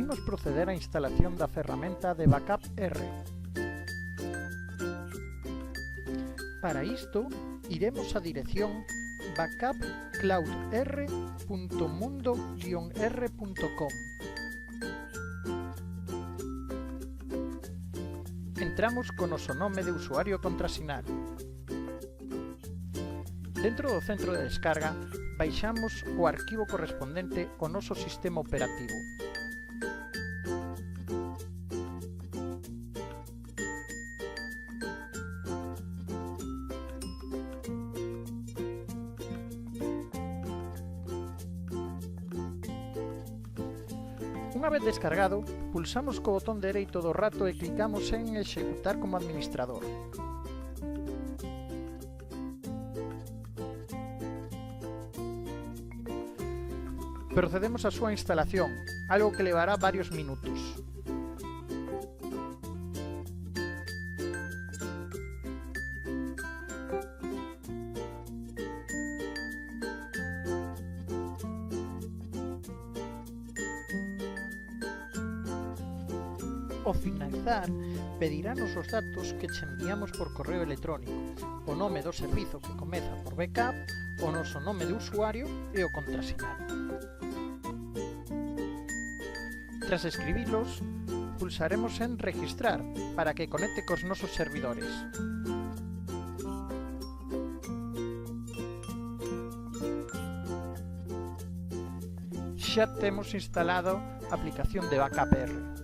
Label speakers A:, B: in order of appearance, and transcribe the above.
A: imos proceder á instalación da ferramenta de Backup R. Para isto, iremos á dirección backupcloudr.mundo-r.com. Entramos co noso nome de usuario e contrasinal. Dentro do centro de descarga, baixamos o arquivo correspondente ao noso sistema operativo. Unha vez descargado, pulsamos co botón dereito do rato e clicamos en Executar como administrador. Procedemos á súa instalación, algo que levará varios minutos. Ao finalizar, pedirános os datos que che enviamos por correo electrónico, o nome do servizo que comeza por backup, o noso nome de usuario e o contrasinal. Tras escribilos, pulsaremos en Registrar para que conecte cos nosos servidores. Xa temos instalado a aplicación de Backup R.